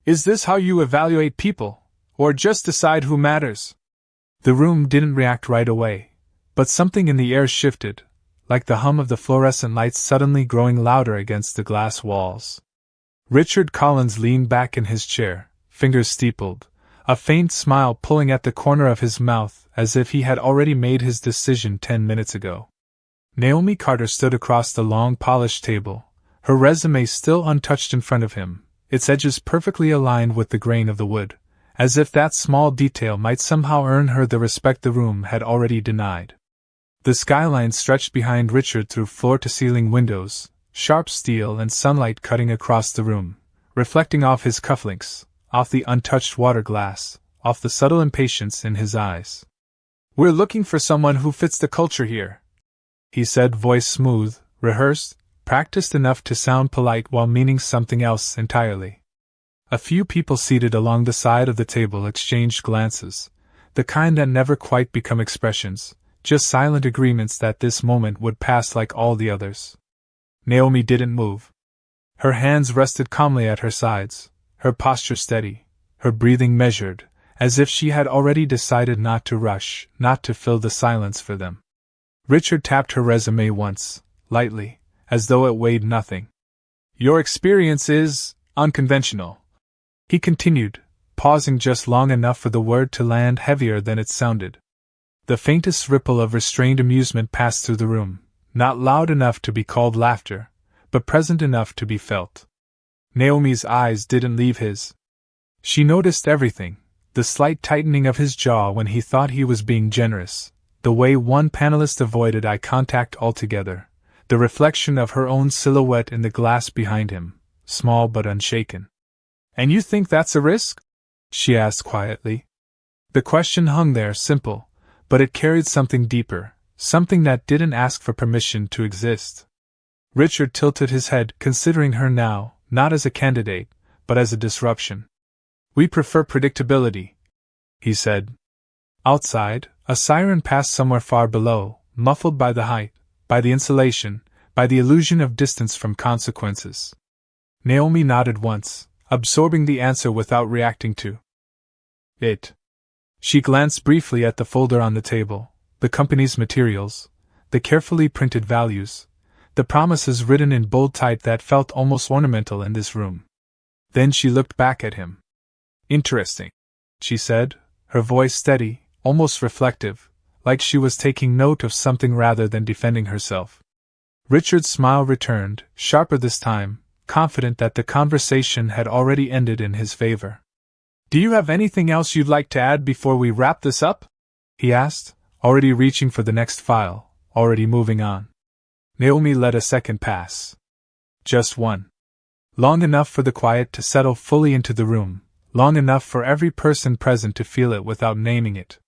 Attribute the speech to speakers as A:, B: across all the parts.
A: Is this how you evaluate people, or just decide who matters? The room didn't react right away, but something in the air shifted, like the hum of the fluorescent lights suddenly growing louder against the glass walls. Richard Collins leaned back in his chair, fingers steepled, a faint smile pulling at the corner of his mouth as if he had already made his decision 10 minutes ago. Naomi Carter stood across the long polished table, her resume still untouched in front of him, its edges perfectly aligned with the grain of the wood, as if that small detail might somehow earn her the respect the room had already denied. The skyline stretched behind Richard through floor-to-ceiling windows, sharp steel and sunlight cutting across the room, reflecting off his cufflinks, off the untouched water glass, off the subtle impatience in his eyes. "We're looking for someone who fits the culture here," he said, voice smooth, rehearsed, practiced enough to sound polite while meaning something else entirely. A few people seated along the side of the table exchanged glances, the kind that never quite become expressions, just silent agreements that this moment would pass like all the others. Naomi didn't move. Her hands rested calmly at her sides, her posture steady, her breathing measured, as if she had already decided not to rush, not to fill the silence for them. Richard tapped her resume once, lightly, as though it weighed nothing. "Your experience is unconventional," he continued, pausing just long enough for the word to land heavier than it sounded. The faintest ripple of restrained amusement passed through the room, not loud enough to be called laughter, but present enough to be felt. Naomi's eyes didn't leave his. She noticed everything, the slight tightening of his jaw when he thought he was being generous, the way one panelist avoided eye contact altogether, the reflection of her own silhouette in the glass behind him, small but unshaken. "And you think that's a risk?" she asked quietly. The question hung there, simple, but it carried something deeper, something that didn't ask for permission to exist. Richard tilted his head, considering her now, not as a candidate, but as a disruption. "We prefer predictability," he said. Outside, a siren passed somewhere far below, muffled by the height, by the insulation, by the illusion of distance from consequences. Naomi nodded once, absorbing the answer without reacting to it. She glanced briefly at the folder on the table, the company's materials, the carefully printed values, the promises written in bold type that felt almost ornamental in this room. Then she looked back at him. "Interesting," she said, her voice steady, almost reflective, like she was taking note of something rather than defending herself. Richard's smile returned, sharper this time, confident that the conversation had already ended in his favor. "Do you have anything else you'd like to add before we wrap this up?" he asked, already reaching for the next file, already moving on. Naomi let a second pass. Just one. Long enough for the quiet to settle fully into the room, long enough for every person present to feel it without naming it.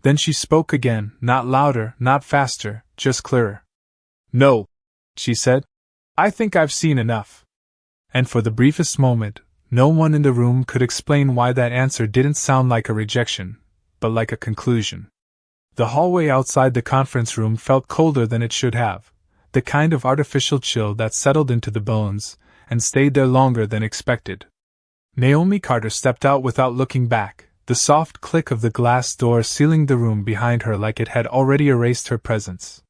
A: Then she spoke again, not louder, not faster, just clearer. "No," she said. "I think I've seen enough." And for the briefest moment, no one in the room could explain why that answer didn't sound like a rejection, but like a conclusion. The hallway outside the conference room felt colder than it should have, the kind of artificial chill that settled into the bones and stayed there longer than expected. Naomi Carter stepped out without looking back, the soft click of the glass door sealing the room behind her like it had already erased her presence.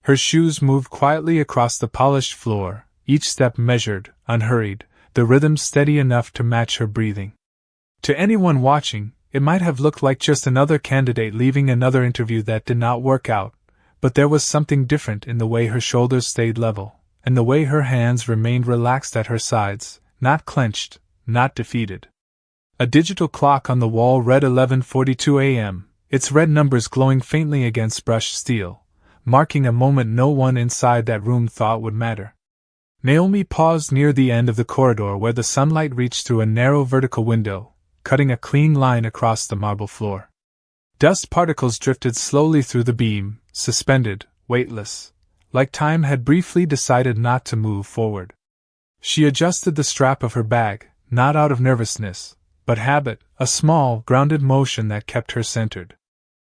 A: Her shoes moved quietly across the polished floor, each step measured, unhurried, the rhythm steady enough to match her breathing. To anyone watching, it might have looked like just another candidate leaving another interview that did not work out, but there was something different in the way her shoulders stayed level, and the way her hands remained relaxed at her sides, not clenched, not defeated. A digital clock on the wall read 11:42 a.m., its red numbers glowing faintly against brushed steel, marking a moment no one inside that room thought would matter. Naomi paused near the end of the corridor where the sunlight reached through a narrow vertical window, cutting a clean line across the marble floor. Dust particles drifted slowly through the beam, suspended, weightless, like time had briefly decided not to move forward. She adjusted the strap of her bag, not out of nervousness, but habit, a small, grounded motion that kept her centered.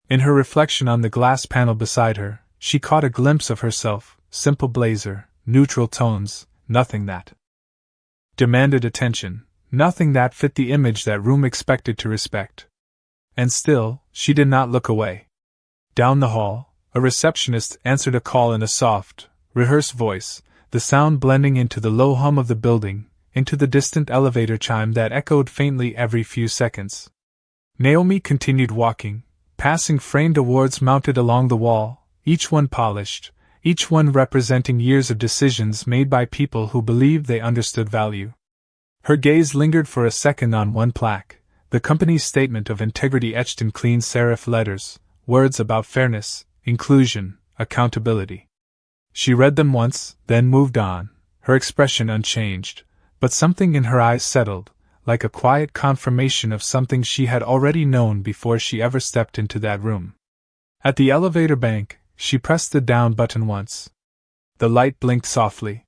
A: In her reflection on the glass panel beside her, she caught a glimpse of herself, simple blazer, neutral tones, nothing that demanded attention, nothing that fit the image that room expected to respect. And still, she did not look away. Down the hall, a receptionist answered a call in a soft, rehearsed voice, the sound blending into the low hum of the building, into the distant elevator chime that echoed faintly every few seconds. Naomi continued walking, passing framed awards mounted along the wall, each one polished, each one representing years of decisions made by people who believed they understood value. Her gaze lingered for a second on one plaque, the company's statement of integrity etched in clean serif letters, words about fairness, inclusion, accountability. She read them once, then moved on, her expression unchanged, but something in her eyes settled, like a quiet confirmation of something she had already known before she ever stepped into that room. At the elevator bank, she pressed the down button once. The light blinked softly.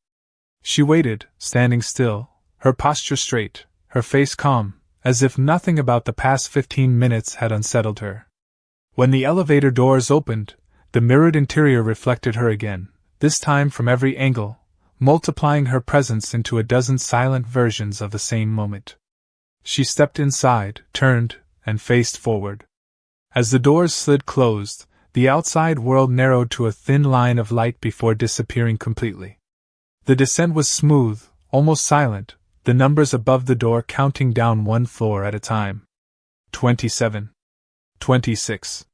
A: She waited, standing still, her posture straight, her face calm, as if nothing about the past 15 minutes had unsettled her. When the elevator doors opened, the mirrored interior reflected her again, this time from every angle, multiplying her presence into a dozen silent versions of the same moment. She stepped inside, turned, and faced forward. As the doors slid closed, the outside world narrowed to a thin line of light before disappearing completely. The descent was smooth, almost silent, the numbers above the door counting down one floor at a time. 27. 26.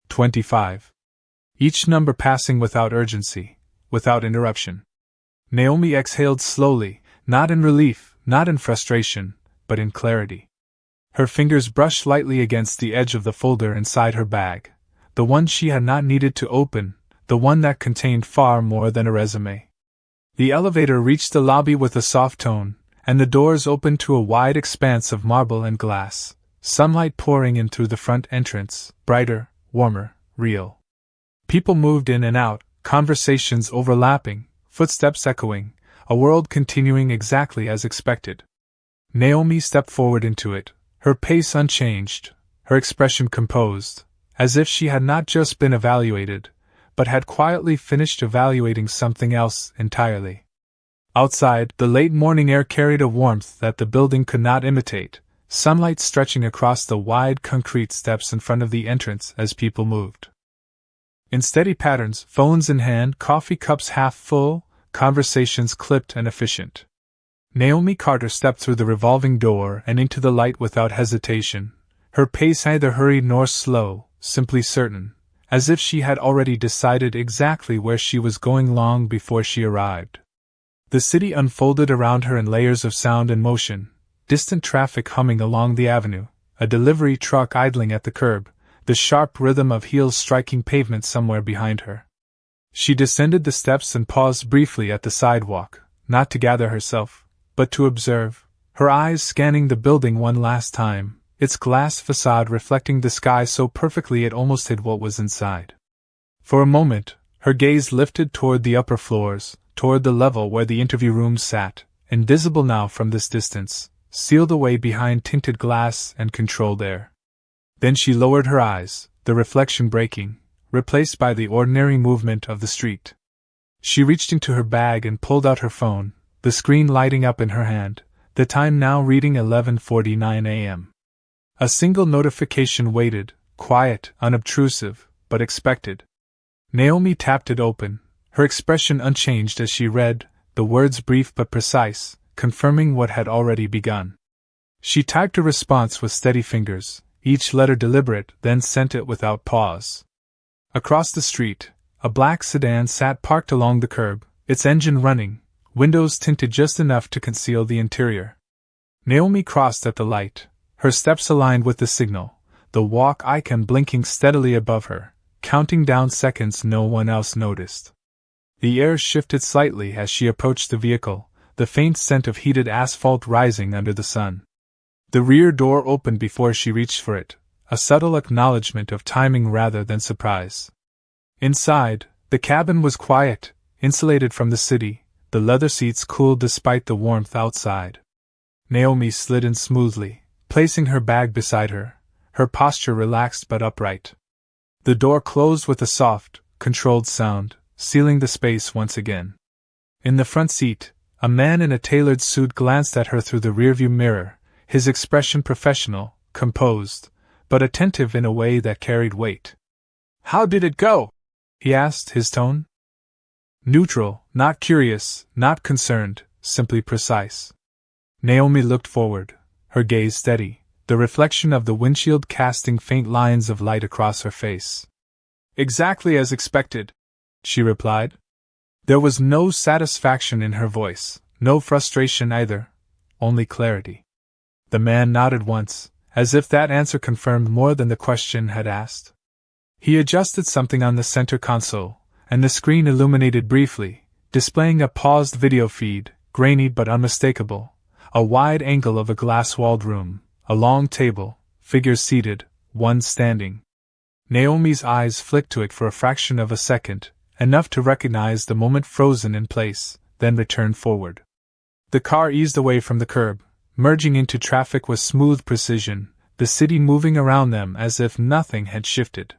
A: 25. Each number passing without urgency, without interruption. Naomi exhaled slowly, not in relief, not in frustration, but in clarity. Her fingers brushed lightly against the edge of the folder inside her bag, the one she had not needed to open, the one that contained far more than a resume. The elevator reached the lobby with a soft tone, and the doors opened to a wide expanse of marble and glass, sunlight pouring in through the front entrance, brighter, warmer, real. People moved in and out, conversations overlapping, footsteps echoing, a world continuing exactly as expected. Naomi stepped forward into it, her pace unchanged, her expression composed, as if she had not just been evaluated, but had quietly finished evaluating something else entirely. Outside, the late morning air carried a warmth that the building could not imitate, sunlight stretching across the wide concrete steps in front of the entrance as people moved. In steady patterns, phones in hand, coffee cups half full, conversations clipped and efficient. Naomi Carter stepped through the revolving door and into the light without hesitation, her pace neither hurried nor slow, simply certain, as if she had already decided exactly where she was going long before she arrived. The city unfolded around her in layers of sound and motion, distant traffic humming along the avenue, a delivery truck idling at the curb, the sharp rhythm of heels striking pavement somewhere behind her. She descended the steps and paused briefly at the sidewalk, not to gather herself, but to observe, her eyes scanning the building one last time, its glass facade reflecting the sky so perfectly it almost hid what was inside. For a moment, her gaze lifted toward the upper floors, toward the level where the interview rooms sat, invisible now from this distance, sealed away behind tinted glass and controlled air. Then she lowered her eyes, the reflection breaking, replaced by the ordinary movement of the street. She reached into her bag and pulled out her phone, the screen lighting up in her hand, the time now reading 11:49 a.m. A single notification waited, quiet, unobtrusive, but expected. Naomi tapped it open, her expression unchanged as she read, the words brief but precise, confirming what had already begun. She typed a response with steady fingers, each letter deliberate, then sent it without pause. Across the street, a black sedan sat parked along the curb, its engine running, windows tinted just enough to conceal the interior. Naomi crossed at the light, her steps aligned with the signal, the walk icon blinking steadily above her, counting down seconds no one else noticed. The air shifted slightly as she approached the vehicle, the faint scent of heated asphalt rising under the sun. The rear door opened before she reached for it, a subtle acknowledgement of timing rather than surprise. Inside, the cabin was quiet, insulated from the city, the leather seats cooled despite the warmth outside. Naomi slid in smoothly, placing her bag beside her, her posture relaxed but upright. The door closed with a soft, controlled sound, sealing the space once again. In the front seat, A man in a tailored suit glanced at her through the rearview mirror, his expression professional, composed, but attentive in a way that carried weight. "How did it go?" he asked, his tone neutral, not curious, not concerned, simply precise. Naomi looked forward, her gaze steady, the reflection of the windshield casting faint lines of light across her face. "Exactly as expected," she replied. There was no satisfaction in her voice, no frustration either, only clarity. The man nodded once, as if that answer confirmed more than the question had asked. He adjusted something on the center console, and the screen illuminated briefly, displaying a paused video feed, grainy but unmistakable, a wide angle of a glass-walled room, a long table, figures seated, one standing. Naomi's eyes flicked to it for a fraction of a second, enough to recognize the moment frozen in place, then returned forward. The car eased away from the curb, merging into traffic with smooth precision, the city moving around them as if nothing had shifted.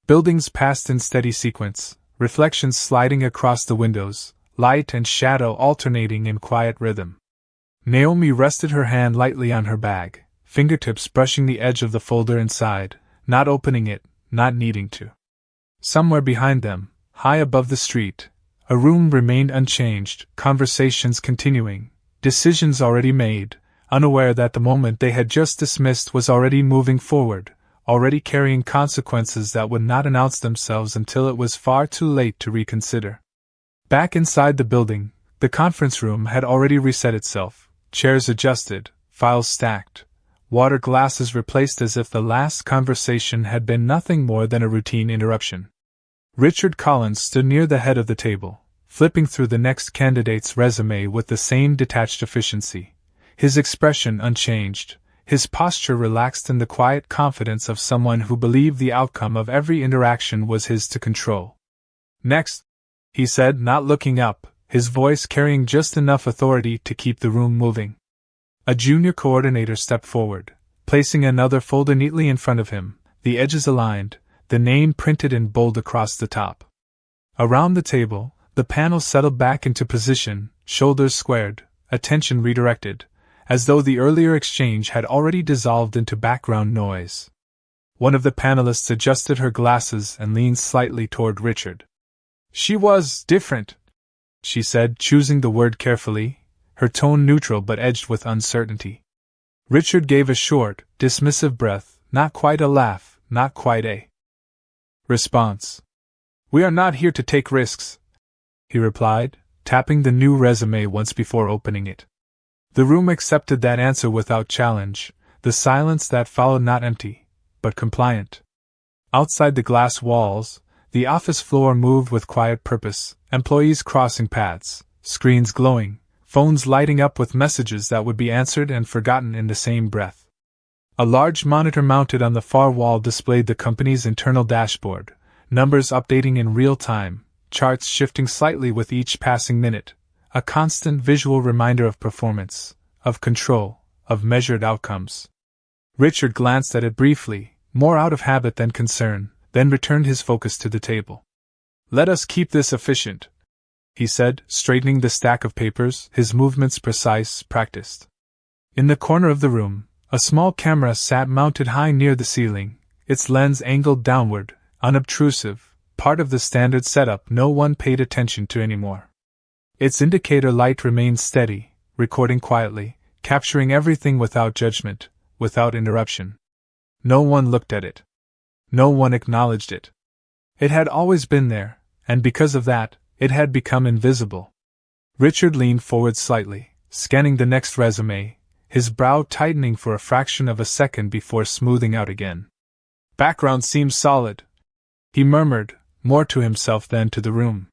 A: Buildings passed in steady sequence, reflections sliding across the windows, light and shadow alternating in quiet rhythm. Naomi rested her hand lightly on her bag, fingertips brushing the edge of the folder inside, not opening it, not needing to. Somewhere behind them, high above the street, a room remained unchanged, conversations continuing, decisions already made, unaware that the moment they had just dismissed was already moving forward, already carrying consequences that would not announce themselves until it was far too late to reconsider. Back inside the building, the conference room had already reset itself, chairs adjusted, files stacked, water glasses replaced as if the last conversation had been nothing more than a routine interruption. Richard Collins stood near the head of the table, flipping through the next candidate's resume with the same detached efficiency, his expression unchanged, his posture relaxed in the quiet confidence of someone who believed the outcome of every interaction was his to control. "Next," he said, not looking up, his voice carrying just enough authority to keep the room moving. A junior coordinator stepped forward, placing another folder neatly in front of him, the edges aligned, the name printed in bold across the top. Around the table, the panel settled back into position, shoulders squared, attention redirected, as though the earlier exchange had already dissolved into background noise. One of the panelists adjusted her glasses and leaned slightly toward Richard. "She was different," she said, choosing the word carefully, her tone neutral but edged with uncertainty. Richard gave a short, dismissive breath, not quite a laugh, not quite a response. "We are not here to take risks," he replied, tapping the new resume once before opening it. The room accepted that answer without challenge, the silence that followed not empty, but compliant. Outside the glass walls, the office floor moved with quiet purpose, employees crossing paths, screens glowing, phones lighting up with messages that would be answered and forgotten in the same breath. A large monitor mounted on the far wall displayed the company's internal dashboard, numbers updating in real time, charts shifting slightly with each passing minute, a constant visual reminder of performance, of control, of measured outcomes. Richard glanced at it briefly, more out of habit than concern, then returned his focus to the table. "Let us keep this efficient," he said, straightening the stack of papers, his movements precise, practiced. In the corner of the room, a small camera sat mounted high near the ceiling, its lens angled downward, unobtrusive, part of the standard setup no one paid attention to anymore. Its indicator light remained steady, recording quietly, capturing everything without judgment, without interruption. No one looked at it. No one acknowledged it. It had always been there, and because of that, it had become invisible. Richard leaned forward slightly, scanning the next resume, his brow tightening for a fraction of a second before smoothing out again. "Background seems solid," he murmured, more to himself than to the room.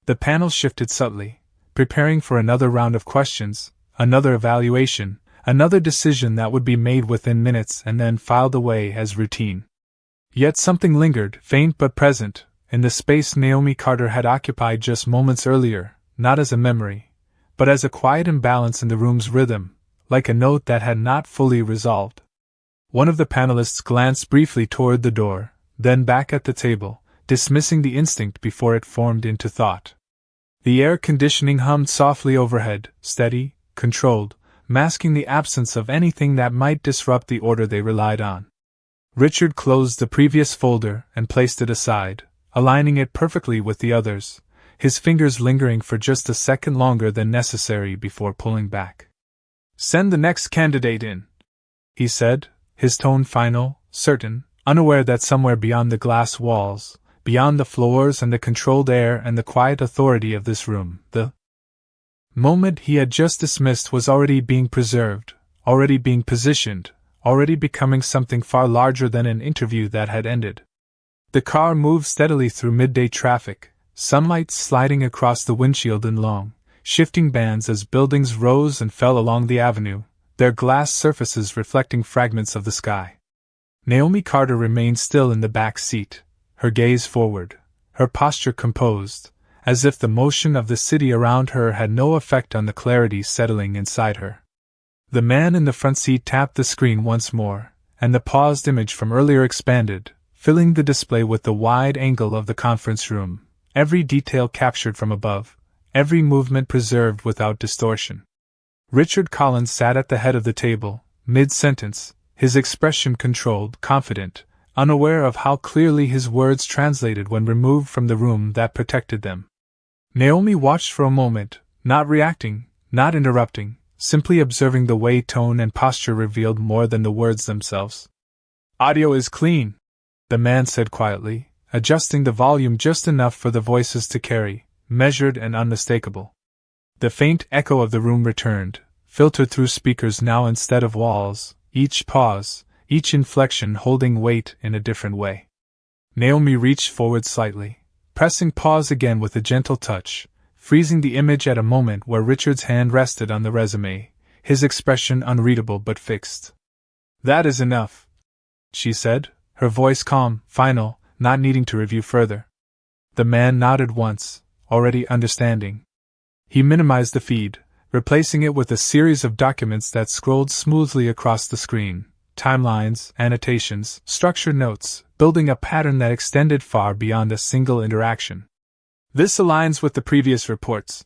A: The panel shifted subtly, preparing for another round of questions, another evaluation, another decision that would be made within minutes and then filed away as routine. Yet something lingered, faint but present, in the space Naomi Carter had occupied just moments earlier, not as a memory, but as a quiet imbalance in the room's rhythm, like a note that had not fully resolved. One of the panelists glanced briefly toward the door, then back at the table, dismissing the instinct before it formed into thought. The air conditioning hummed softly overhead, steady, controlled, masking the absence of anything that might disrupt the order they relied on. Richard closed the previous folder and placed it aside, aligning it perfectly with the others, his fingers lingering for just a second longer than necessary before pulling back. "Send the next candidate in," he said, his tone final, certain, unaware that somewhere beyond the glass walls, beyond the floors and the controlled air and the quiet authority of this room, the moment he had just dismissed was already being preserved, already being positioned, already becoming something far larger than an interview that had ended. The car moved steadily through midday traffic, sunlight sliding across the windshield in long, shifting bands as buildings rose and fell along the avenue, their glass surfaces reflecting fragments of the sky. Naomi Carter remained still in the back seat, her gaze forward, her posture composed, as if the motion of the city around her had no effect on the clarity settling inside her. The man in the front seat tapped the screen once more, and the paused image from earlier expanded, filling the display with the wide angle of the conference room, every detail captured from above, every movement preserved without distortion. Richard Collins sat at the head of the table, mid-sentence, his expression controlled, confident, unaware of how clearly his words translated when removed from the room that protected them. Naomi watched for a moment, not reacting, not interrupting, simply observing the way tone and posture revealed more than the words themselves. "Audio is clean," the man said quietly, adjusting the volume just enough for the voices to carry, measured and unmistakable. The faint echo of the room returned, filtered through speakers now instead of walls, each pause, each inflection holding weight in a different way. Naomi reached forward slightly, pressing pause again with a gentle touch, freezing the image at a moment where Richard's hand rested on the resume, his expression unreadable but fixed. "That is enough," she said, her voice calm, final, not needing to review further. The man nodded once, already understanding. He minimized the feed, replacing it with a series of documents that scrolled smoothly across the screen, timelines, annotations, structured notes, building a pattern that extended far beyond a single interaction. "This aligns with the previous reports,"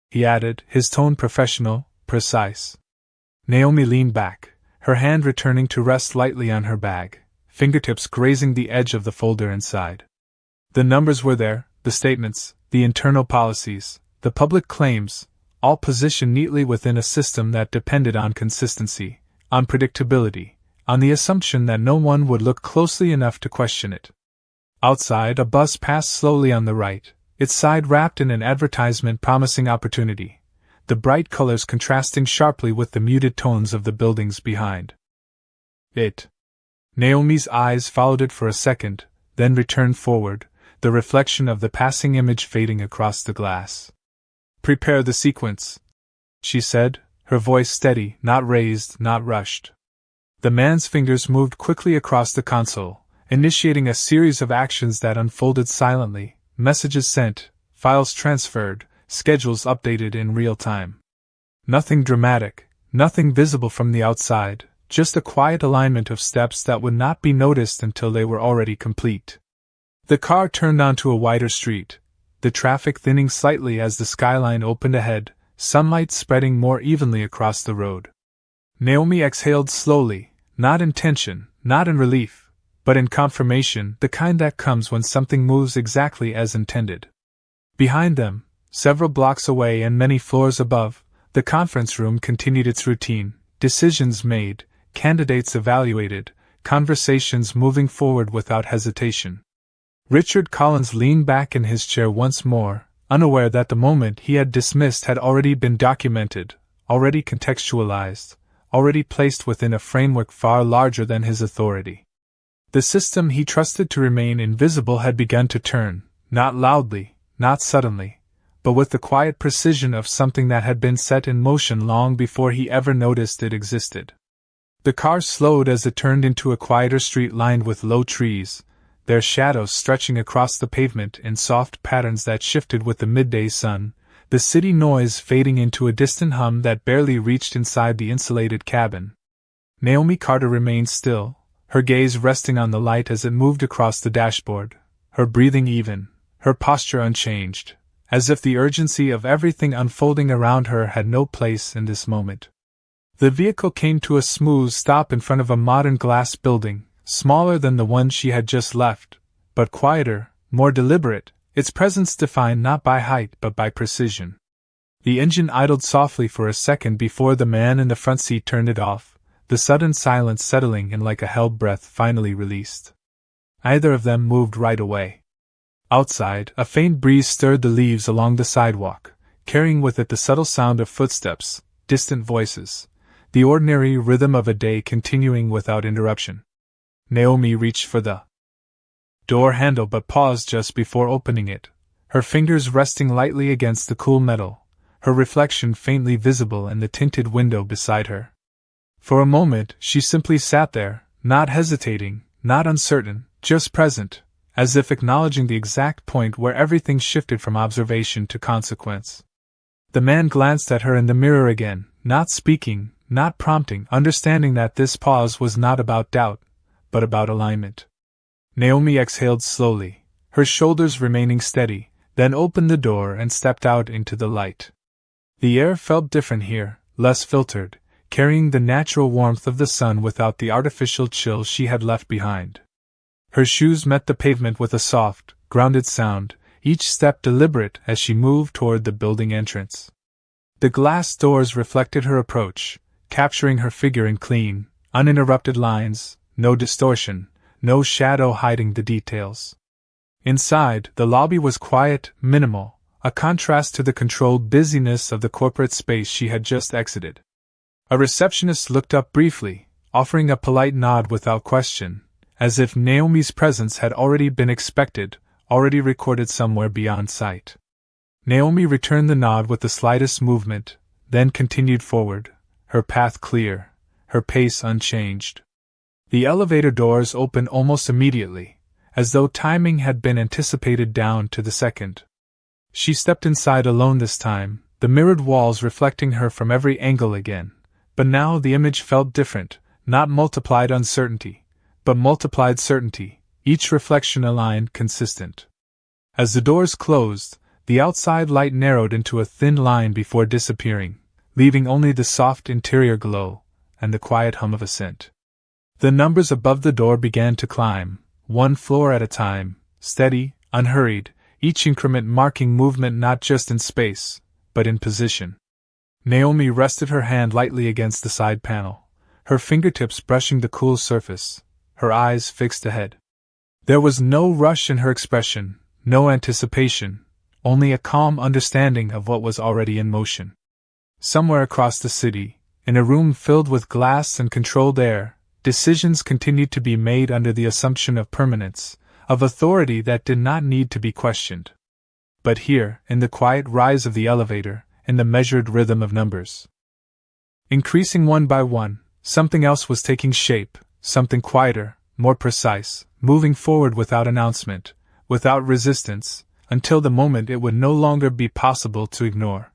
A: he added, his tone professional, precise. Naomi leaned back, her hand returning to rest lightly on her bag, fingertips grazing the edge of the folder inside. The numbers were there, the statements, the internal policies, the public claims, all positioned neatly within a system that depended on consistency, on predictability, on the assumption that no one would look closely enough to question it. Outside, a bus passed slowly on the right, its side wrapped in an advertisement promising opportunity, the bright colors contrasting sharply with the muted tones of the buildings behind it. Naomi's eyes followed it for a second, then returned forward, the reflection of the passing image fading across the glass. "Prepare the sequence," she said, her voice steady, not raised, not rushed. The man's fingers moved quickly across the console, initiating a series of actions that unfolded silently, messages sent, files transferred, schedules updated in real time. Nothing dramatic, nothing visible from the outside, just a quiet alignment of steps that would not be noticed until they were already complete. The car turned onto a wider street, the traffic thinning slightly as the skyline opened ahead, sunlight spreading more evenly across the road. Naomi exhaled slowly, not in tension, not in relief, but in confirmation, the kind that comes when something moves exactly as intended. Behind them, several blocks away and many floors above, the conference room continued its routine, decisions made, candidates evaluated, conversations moving forward without hesitation. Richard Collins leaned back in his chair once more, unaware that the moment he had dismissed had already been documented, already contextualized, already placed within a framework far larger than his authority. The system he trusted to remain invisible had begun to turn, not loudly, not suddenly, but with the quiet precision of something that had been set in motion long before he ever noticed it existed. The car slowed as it turned into a quieter street lined with low trees, their shadows stretching across the pavement in soft patterns that shifted with the midday sun, the city noise fading into a distant hum that barely reached inside the insulated cabin. Naomi Carter remained still, her gaze resting on the light as it moved across the dashboard, her breathing even, her posture unchanged, as if the urgency of everything unfolding around her had no place in this moment. The vehicle came to a smooth stop in front of a modern glass building, smaller than the one she had just left, but quieter, more deliberate, its presence defined not by height but by precision. The engine idled softly for a second before the man in the front seat turned it off, the sudden silence settling in like a held breath finally released. Neither of them moved right away. Outside, a faint breeze stirred the leaves along the sidewalk, carrying with it the subtle sound of footsteps, distant voices, the ordinary rhythm of a day continuing without interruption. Naomi reached for the door handle but paused just before opening it, her fingers resting lightly against the cool metal, her reflection faintly visible in the tinted window beside her. For a moment she simply sat there, not hesitating, not uncertain, just present, as if acknowledging the exact point where everything shifted from observation to consequence. The man glanced at her in the mirror again, not speaking, not prompting, understanding that this pause was not about doubt, but about alignment. Naomi exhaled slowly, her shoulders remaining steady, then opened the door and stepped out into the light. The air felt different here, less filtered, carrying the natural warmth of the sun without the artificial chill she had left behind. Her shoes met the pavement with a soft, grounded sound, each step deliberate as she moved toward the building entrance. The glass doors reflected her approach, capturing her figure in clean, uninterrupted lines, no distortion, no shadow hiding the details. Inside, the lobby was quiet, minimal, a contrast to the controlled busyness of the corporate space she had just exited. A receptionist looked up briefly, offering a polite nod without question, as if Naomi's presence had already been expected, already recorded somewhere beyond sight. Naomi returned the nod with the slightest movement, then continued forward, her path clear, her pace unchanged. The elevator doors opened almost immediately, as though timing had been anticipated down to the second. She stepped inside alone this time, the mirrored walls reflecting her from every angle again, but now the image felt different, not multiplied uncertainty, but multiplied certainty, each reflection aligned, consistent. As the doors closed, the outside light narrowed into a thin line before disappearing, leaving only the soft interior glow and the quiet hum of ascent. The numbers above the door began to climb, one floor at a time, steady, unhurried, each increment marking movement not just in space, but in position. Naomi rested her hand lightly against the side panel, her fingertips brushing the cool surface, her eyes fixed ahead. There was no rush in her expression, no anticipation, only a calm understanding of what was already in motion. Somewhere across the city, in a room filled with glass and controlled air, decisions continued to be made under the assumption of permanence, of authority that did not need to be questioned. But here, in the quiet rise of the elevator, in the measured rhythm of numbers, increasing one by one, something else was taking shape, something quieter, more precise, moving forward without announcement, without resistance, until the moment it would no longer be possible to ignore.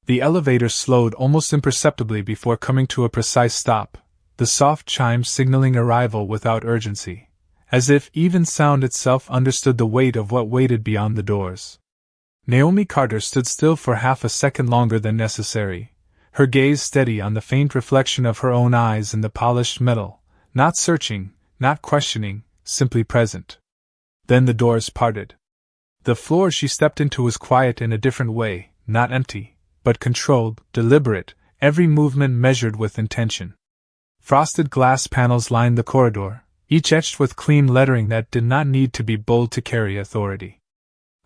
A: The elevator slowed almost imperceptibly before coming to a precise stop, the soft chimes signaling arrival without urgency, as if even sound itself understood the weight of what waited beyond the doors. Naomi Carter stood still for half a second longer than necessary, her gaze steady on the faint reflection of her own eyes in the polished metal, not searching, not questioning, simply present. Then the doors parted. The floor she stepped into was quiet in a different way, not empty, but controlled, deliberate, every movement measured with intention. Frosted glass panels lined the corridor, each etched with clean lettering that did not need to be bold to carry authority.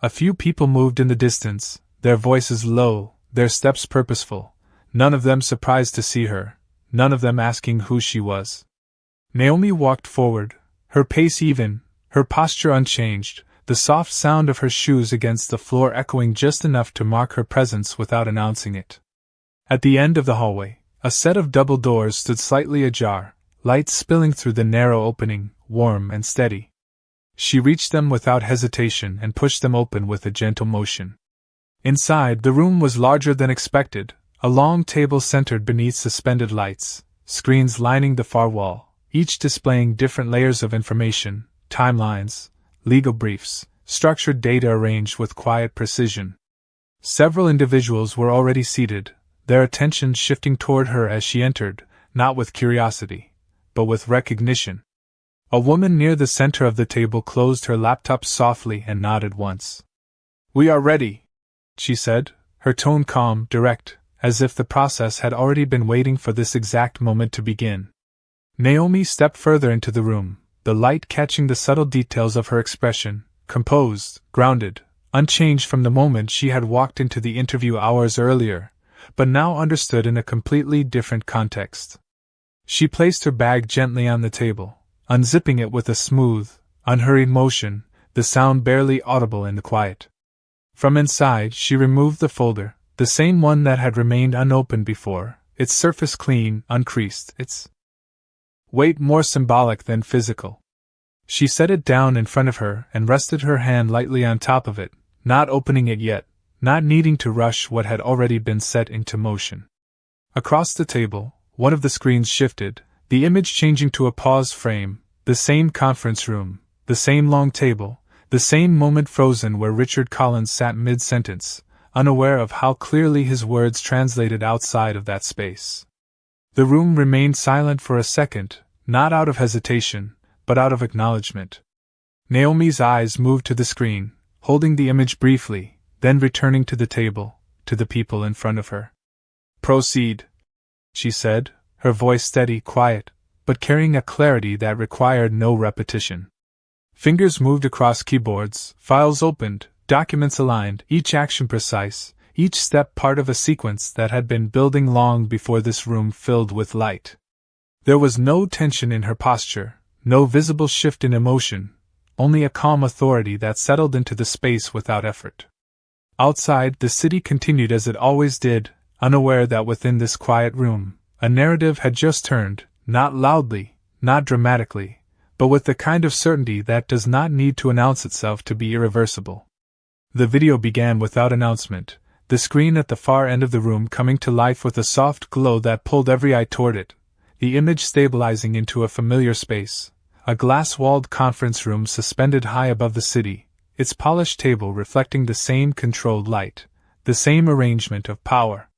A: A few people moved in the distance, their voices low, their steps purposeful, none of them surprised to see her, none of them asking who she was. Naomi walked forward, her pace even, her posture unchanged, the soft sound of her shoes against the floor echoing just enough to mark her presence without announcing it. At the end of the hallway, a set of double doors stood slightly ajar, light spilling through the narrow opening, warm and steady. She reached them without hesitation and pushed them open with a gentle motion. Inside, the room was larger than expected, a long table centered beneath suspended lights, screens lining the far wall, each displaying different layers of information, timelines, legal briefs, structured data arranged with quiet precision. Several individuals were already seated, their attention shifting toward her as she entered, not with curiosity, but with recognition. A woman near the center of the table closed her laptop softly and nodded once. "We are ready," she said, her tone calm, direct, as if the process had already been waiting for this exact moment to begin. Naomi stepped further into the room, the light catching the subtle details of her expression, composed, grounded, unchanged from the moment she had walked into the interview hours earlier, but now understood in a completely different context. She placed her bag gently on the table, unzipping it with a smooth, unhurried motion, the sound barely audible in the quiet. From inside, she removed the folder, the same one that had remained unopened before, its surface clean, uncreased, its weight more symbolic than physical. She set it down in front of her and rested her hand lightly on top of it, not opening it yet, not needing to rush what had already been set into motion. Across the table, one of the screens shifted, the image changing to a pause frame, the same conference room, the same long table, the same moment frozen where Richard Collins sat mid-sentence, unaware of how clearly his words translated outside of that space. The room remained silent for a second, not out of hesitation, but out of acknowledgement. Naomi's eyes moved to the screen, holding the image briefly, then returning to the table, to the people in front of her. "Proceed," she said, her voice steady, quiet, but carrying a clarity that required no repetition. Fingers moved across keyboards, files opened, documents aligned, each action precise, each step part of a sequence that had been building long before this room filled with light. There was no tension in her posture, no visible shift in emotion, only a calm authority that settled into the space without effort. Outside, the city continued as it always did, unaware that within this quiet room, a narrative had just turned, not loudly, not dramatically, but with the kind of certainty that does not need to announce itself to be irreversible. The video began without announcement, the screen at the far end of the room coming to life with a soft glow that pulled every eye toward it, the image stabilizing into a familiar space, a glass-walled conference room suspended high above the city, its polished table reflecting the same controlled light, the same arrangement of power.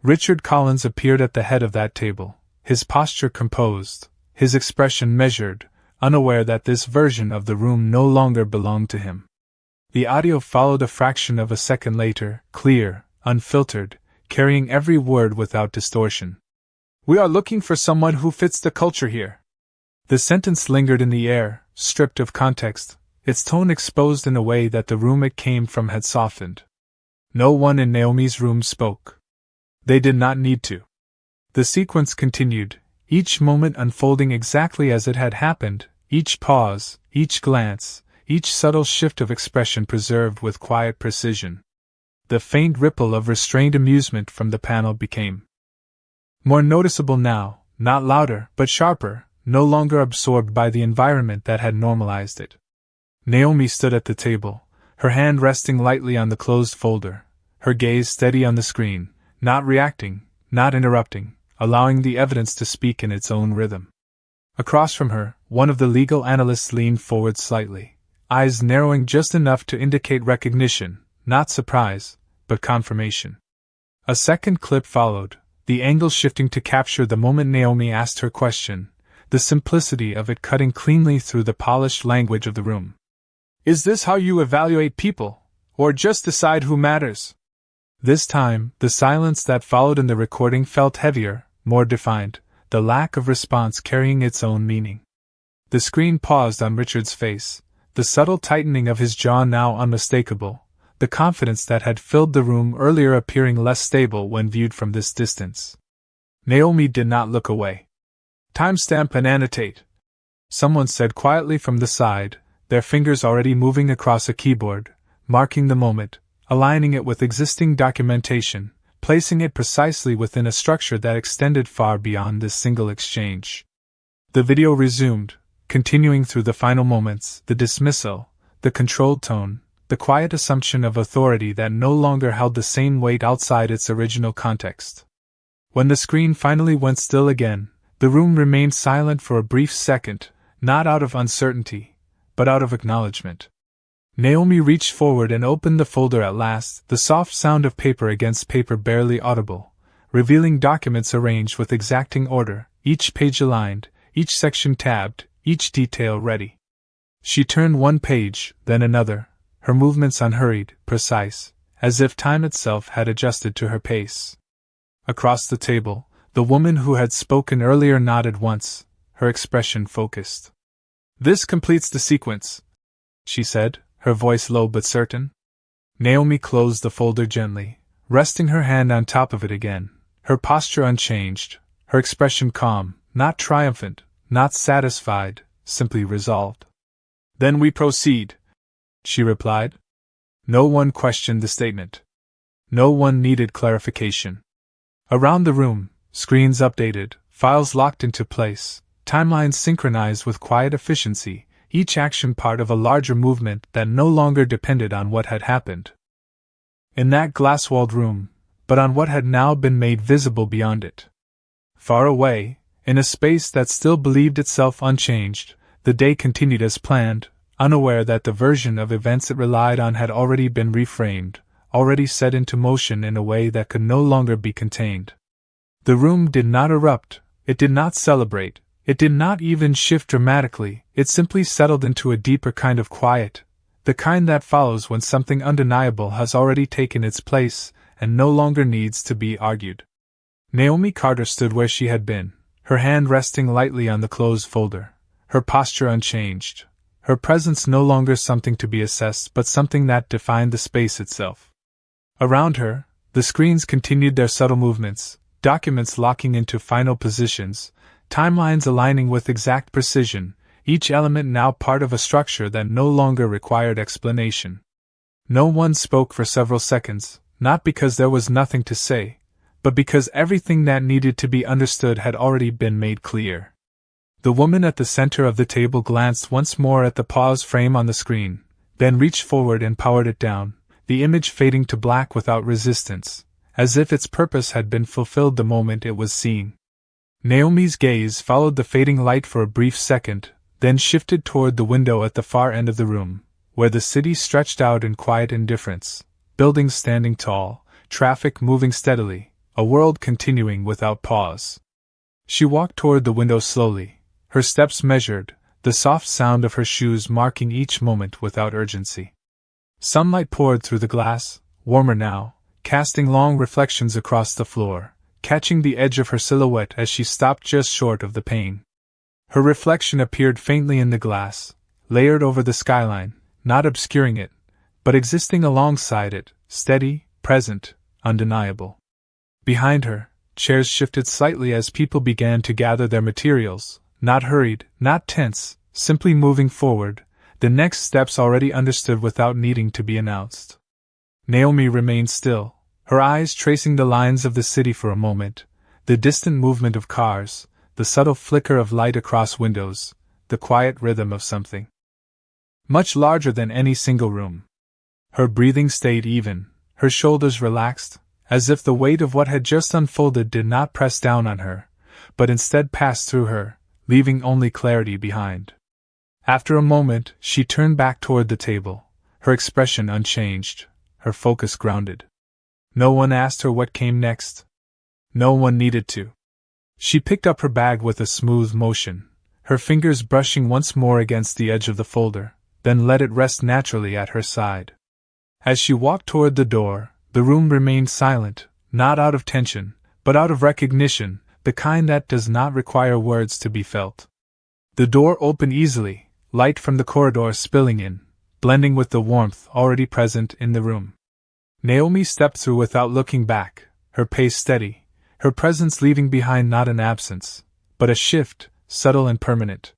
A: Richard Collins appeared at the head of that table, his posture composed, his expression measured, unaware that this version of the room no longer belonged to him. The audio followed a fraction of a second later, clear, unfiltered, carrying every word without distortion. "We are looking for someone who fits the culture here." The sentence lingered in the air, stripped of context, its tone exposed in a way that the room it came from had softened. No one in Naomi's room spoke. They did not need to. The sequence continued, each moment unfolding exactly as it had happened, each pause, each glance, each subtle shift of expression preserved with quiet precision. The faint ripple of restrained amusement from the panel became more noticeable now, not louder, but sharper, no longer absorbed by the environment that had normalized it. Naomi stood at the table, her hand resting lightly on the closed folder, her gaze steady on the screen, not reacting, not interrupting, allowing the evidence to speak in its own rhythm. Across from her, one of the legal analysts leaned forward slightly, eyes narrowing just enough to indicate recognition, not surprise, but confirmation. A second clip followed, the angle shifting to capture the moment Naomi asked her question, the simplicity of it cutting cleanly through the polished language of the room. "Is this how you evaluate people, or just decide who matters?" This time, the silence that followed in the recording felt heavier, more defined, the lack of response carrying its own meaning. The screen paused on Richard's face, the subtle tightening of his jaw now unmistakable, the confidence that had filled the room earlier appearing less stable when viewed from this distance. Naomi did not look away. "Timestamp and annotate," someone said quietly from the side, their fingers already moving across a keyboard, marking the moment, aligning it with existing documentation, placing it precisely within a structure that extended far beyond this single exchange. The video resumed, continuing through the final moments, the dismissal, the controlled tone, the quiet assumption of authority that no longer held the same weight outside its original context. When the screen finally went still again, the room remained silent for a brief second, not out of uncertainty, but out of acknowledgement. Naomi reached forward and opened the folder at last, the soft sound of paper against paper barely audible, revealing documents arranged with exacting order, each page aligned, each section tabbed, each detail ready. She turned one page, then another, her movements unhurried, precise, as if time itself had adjusted to her pace. Across the table, the woman who had spoken earlier nodded once, her expression focused. "This completes the sequence," she said, her voice low but certain. Naomi closed the folder gently, resting her hand on top of it again, her posture unchanged, her expression calm, not triumphant, not satisfied, simply resolved. "Then we proceed," she replied. No one questioned the statement. No one needed clarification. Around the room, screens updated, files locked into place, timelines synchronized with quiet efficiency, each action part of a larger movement that no longer depended on what had happened in that glass-walled room, but on what had now been made visible beyond it. Far away, in a space that still believed itself unchanged, the day continued as planned, unaware that the version of events it relied on had already been reframed, already set into motion in a way that could no longer be contained. The room did not erupt, it did not celebrate, it did not even shift dramatically, it simply settled into a deeper kind of quiet, the kind that follows when something undeniable has already taken its place and no longer needs to be argued. Naomi Carter stood where she had been, her hand resting lightly on the closed folder, her posture unchanged, her presence no longer something to be assessed but something that defined the space itself. Around her, the screens continued their subtle movements, documents locking into final positions, timelines aligning with exact precision, each element now part of a structure that no longer required explanation. No one spoke for several seconds, not because there was nothing to say, but because everything that needed to be understood had already been made clear. The woman at the center of the table glanced once more at the pause frame on the screen, then reached forward and powered it down, the image fading to black without resistance, as if its purpose had been fulfilled the moment it was seen. Naomi's gaze followed the fading light for a brief second, then shifted toward the window at the far end of the room, where the city stretched out in quiet indifference, buildings standing tall, traffic moving steadily, a world continuing without pause. She walked toward the window slowly, her steps measured, the soft sound of her shoes marking each moment without urgency. Sunlight poured through the glass, warmer now, casting long reflections across the floor, catching the edge of her silhouette as she stopped just short of the pane. Her reflection appeared faintly in the glass, layered over the skyline, not obscuring it, but existing alongside it, steady, present, undeniable. Behind her, chairs shifted slightly as people began to gather their materials, not hurried, not tense, simply moving forward, the next steps already understood without needing to be announced. Naomi remained still, her eyes tracing the lines of the city for a moment, the distant movement of cars, the subtle flicker of light across windows, the quiet rhythm of something much larger than any single room. Her breathing stayed even, her shoulders relaxed, as if the weight of what had just unfolded did not press down on her, but instead passed through her, leaving only clarity behind. After a moment, she turned back toward the table, her expression unchanged, her focus grounded. No one asked her what came next. No one needed to. She picked up her bag with a smooth motion, her fingers brushing once more against the edge of the folder, then let it rest naturally at her side. As she walked toward the door, the room remained silent, not out of tension, but out of recognition, the kind that does not require words to be felt. The door opened easily, light from the corridor spilling in, blending with the warmth already present in the room. Naomi stepped through without looking back, her pace steady, her presence leaving behind not an absence, but a shift, subtle and permanent.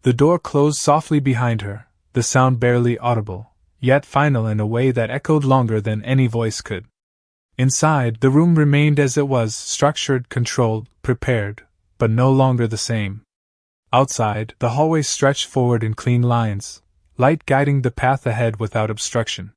A: The door closed softly behind her, the sound barely audible, yet final in a way that echoed longer than any voice could. Inside, the room remained as it was, structured, controlled, prepared, but no longer the same. Outside, the hallway stretched forward in clean lines, light guiding the path ahead without obstruction.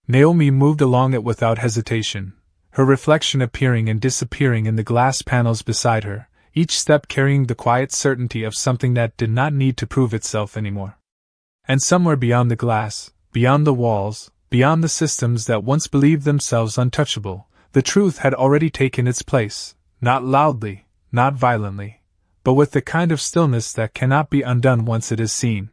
A: Naomi moved along it without hesitation, her reflection appearing and disappearing in the glass panels beside her, each step carrying the quiet certainty of something that did not need to prove itself anymore. And somewhere beyond the glass, beyond the walls, beyond the systems that once believed themselves untouchable, the truth had already taken its place, not loudly, not violently, but with the kind of stillness that cannot be undone once it is seen.